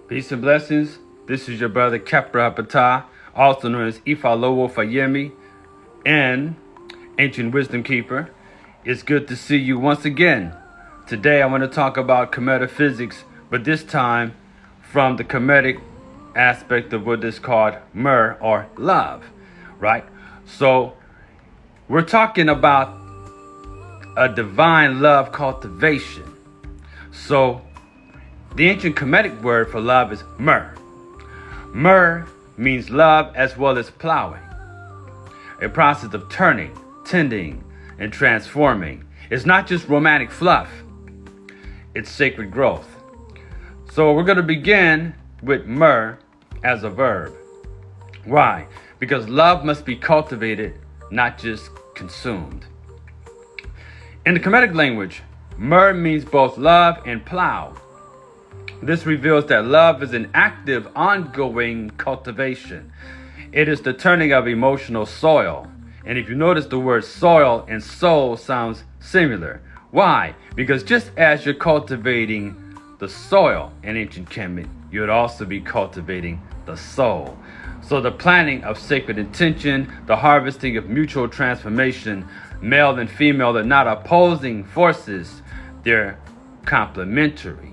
Peace and blessings. This is your brother Khepra Ptah, also known as Ifalowo Fayemi and Ancient Wisdom Keeper. It's good to see you once again. Today I want to talk about Kemetic physics, but this time from the Kemetic aspect of what is called mer or love, right? So we're talking about a divine love cultivation. So the ancient Kemetic word for love is mer. Mer means love as well as plowing, a process of turning, tending, and transforming. It's not just romantic fluff, it's sacred growth. So we're going to begin with mer as a verb. Why? Because love must be cultivated, not just consumed. In the Kemetic language, mer means both love and plow. This reveals that love is an active, ongoing cultivation. It is the turning of emotional soil. And if you notice, the word soil and soul sounds similar. Why? Because just as you're cultivating the soil in ancient Kemet, you'd also be cultivating the soul. So the planting of sacred intention, the harvesting of mutual transformation, male and female are not opposing forces, they're complementary.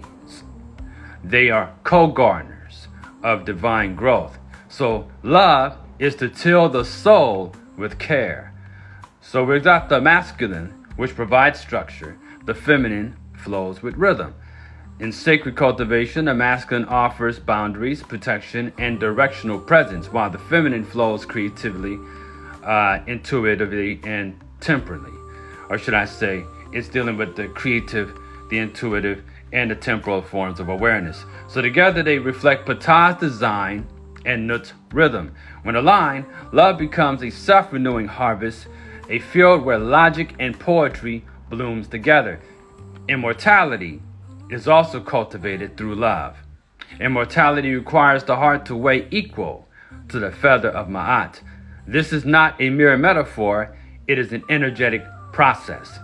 They are co-gardeners of divine growth. So love is to till the soul with care. So we've got the masculine, which provides structure. The feminine flows with rhythm. In sacred cultivation, the masculine offers boundaries, protection, and directional presence, while the feminine flows creatively, intuitively, and temporally. Or should I say, it's dealing with the creative, the intuitive, and the temporal forms of awareness. So together they reflect Ptah's design and Nut's rhythm. When aligned, love becomes a self-renewing harvest, a field where logic and poetry blooms together. Immortality is also cultivated through love. Immortality requires the heart to weigh equal to the feather of Ma'at. This is not a mere metaphor, it is an energetic process.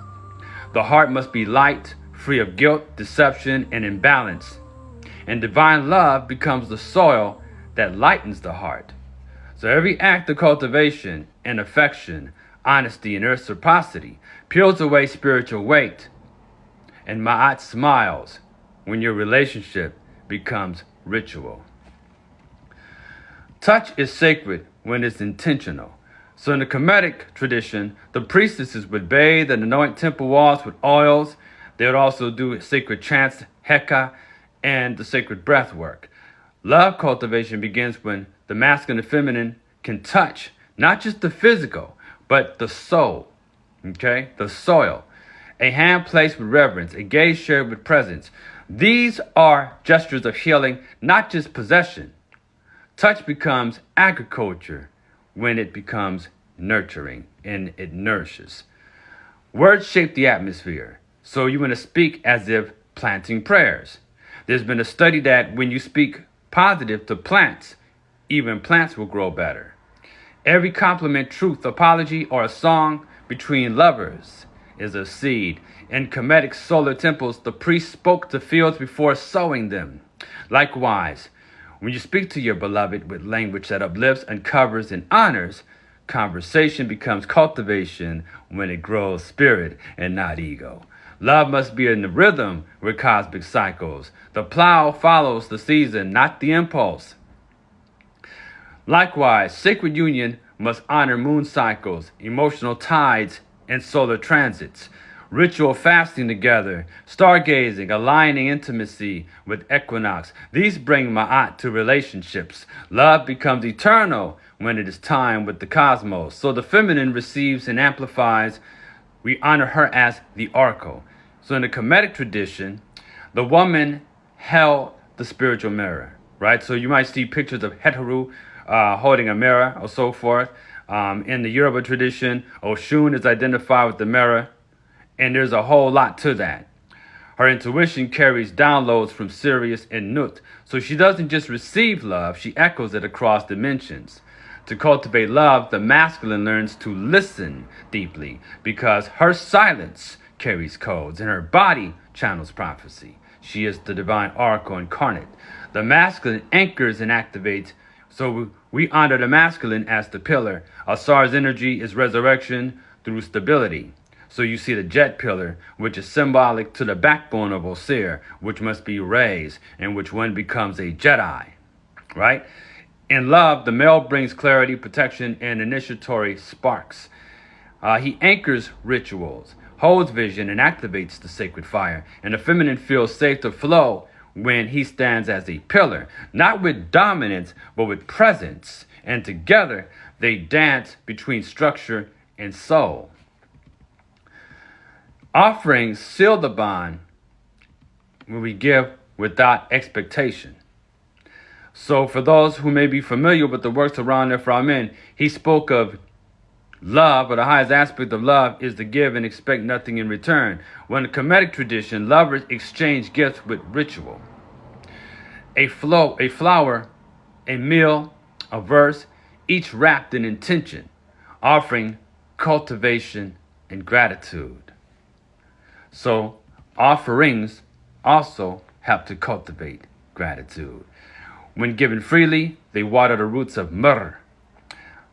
The heart must be light, free of guilt, deception, and imbalance. And divine love becomes the soil that lightens the heart. So every act of cultivation and affection, honesty and reciprocity peels away spiritual weight. And Ma'at smiles when your relationship becomes ritual. Touch is sacred when it's intentional. So in the Kemetic tradition, the priestesses would bathe and anoint temple walls with oils. They would also do sacred chants, Het-Heru, and the sacred breath work. Love cultivation begins when the masculine and feminine can touch not just the physical, but the soul, okay? The soil. A hand placed with reverence, a gaze shared with presence. These are gestures of healing, not just possession. Touch becomes agriculture when it becomes nurturing and it nourishes. Words shape the atmosphere. So you want to speak as if planting prayers. There's been a study that when you speak positive to plants, even plants will grow better. Every compliment, truth, apology, or a song between lovers is a seed. In Kemetic solar temples, the priest spoke to fields before sowing them. Likewise, when you speak to your beloved with language that uplifts, uncovers, and honors, conversation becomes cultivation when it grows spirit and not ego. Love must be in the rhythm with cosmic cycles. The plow follows the season, not the impulse. Likewise, sacred union must honor moon cycles, emotional tides, and solar transits. Ritual fasting together, stargazing, aligning intimacy with equinox. These bring Ma'at to relationships. Love becomes eternal when it is time with the cosmos. So the feminine receives and amplifies. We honor her as the oracle. So in the Kemetic tradition, the woman held the spiritual mirror, right? So you might see pictures of Het-Heru holding a mirror or so forth. In the Yoruba tradition, Oshun is identified with the mirror, and there's a whole lot to that. Her intuition carries downloads from Sirius and Nut. So she doesn't just receive love, she echoes it across dimensions. To cultivate love, the masculine learns to listen deeply because her silence carries codes and her body channels prophecy. She is the divine oracle incarnate. The masculine anchors and activates, so we honor the masculine as the pillar. Asar's energy is resurrection through stability. So you see the jet pillar, which is symbolic to the backbone of Osir, which must be raised, in which one becomes a Jedi, right? In love, the male brings clarity, protection, and initiatory sparks. He anchors rituals, holds vision, and activates the sacred fire. And the feminine feels safe to flow when he stands as a pillar, not with dominance, but with presence. And together, they dance between structure and soul. Offerings seal the bond when we give without expectation. So for those who may be familiar with the works of Ron Ephraim, he spoke of love, or the highest aspect of love, is to give and expect nothing in return. When the Kemetic tradition, lovers exchange gifts with ritual. A flower, a meal, a verse, each wrapped in intention, offering cultivation and gratitude. So offerings also help to cultivate gratitude. When given freely, they water the roots of myrrh.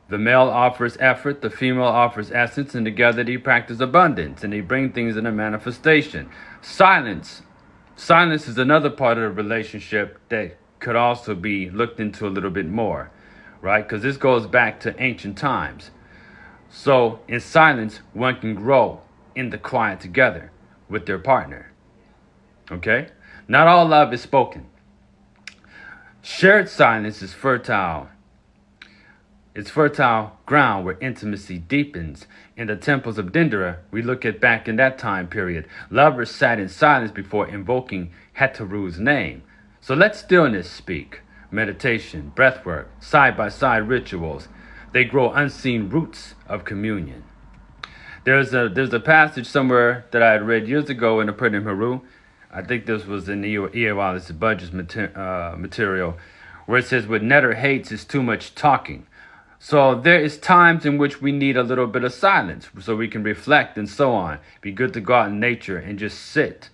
The male offers effort, the female offers essence, and together they practice abundance, and they bring things into manifestation. Silence is another part of the relationship that could also be looked into a little bit more, right? Because this goes back to ancient times. So in silence, one can grow in the quiet together with their partner, okay? Not all love is spoken. Shared silence is fertile. It's fertile ground where intimacy deepens. In the temples of Dendera, we look at back in that time period, lovers sat in silence before invoking Het-Heru's name. So let stillness speak. Meditation, breathwork, side-by-side rituals. They grow unseen roots of communion. There's a passage somewhere that I had read years ago in the Het-Heru. I think this was in E.A.A. Wallace's Budget's material, where it says, what Netter hates is too much talking. So there is times in which we need a little bit of silence so we can reflect and so on. Be good to go out in nature and just sit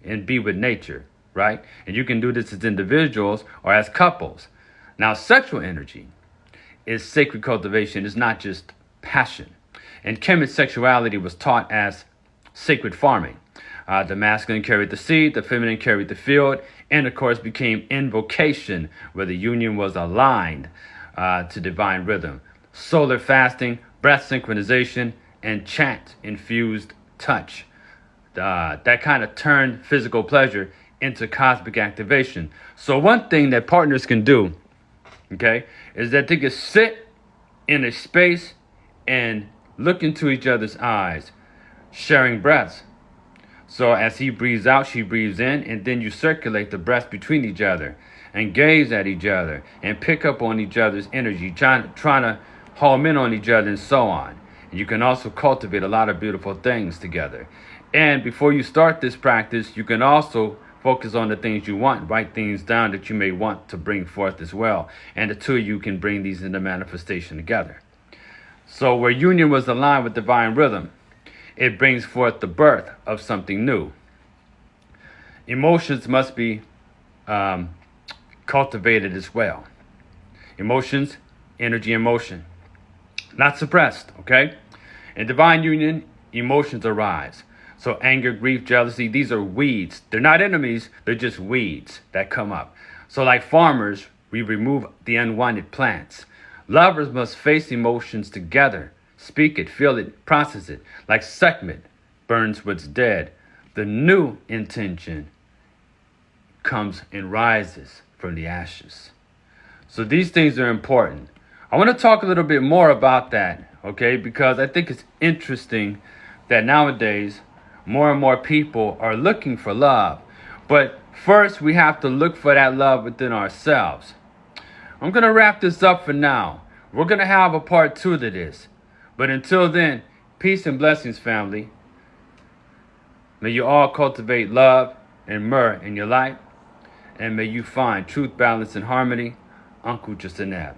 and be with nature, right? And you can do this as individuals or as couples. Now, sexual energy is sacred cultivation. It's not just passion. And Kemetic sexuality was taught as sacred farming. The masculine carried the seed, the feminine carried the field, and of course became invocation, where the union was aligned to divine rhythm. Solar fasting, breath synchronization, and chant-infused touch. That kind of turned physical pleasure into cosmic activation. So one thing that partners can do, okay, is that they can sit in a space and look into each other's eyes, sharing breaths. So as he breathes out, she breathes in, and then you circulate the breath between each other and gaze at each other and pick up on each other's energy, trying to home in on each other and so on. And you can also cultivate a lot of beautiful things together. And before you start this practice, you can also focus on the things you want, write things down that you may want to bring forth as well. And the two of you can bring these into manifestation together. So where union was aligned with divine rhythm, it brings forth the birth of something new. Emotions must be cultivated as well. Emotions, energy and motion. Not suppressed, okay? In divine union, emotions arise. So anger, grief, jealousy, these are weeds. They're not enemies, they're just weeds that come up. So like farmers, we remove the unwanted plants. Lovers must face emotions together. Speak it, feel it, process it. Like Sekhmet burns what's dead. The new intention comes and rises from the ashes. So these things are important. I want to talk a little bit more about that, okay? Because I think it's interesting that nowadays more and more people are looking for love. But first, we have to look for that love within ourselves. I'm going to wrap this up for now. We're going to have a part 2 to this. But until then, peace and blessings, family. May you all cultivate love and myrrh in your life. And may you find truth, balance, and harmony. Uncle Jasanab.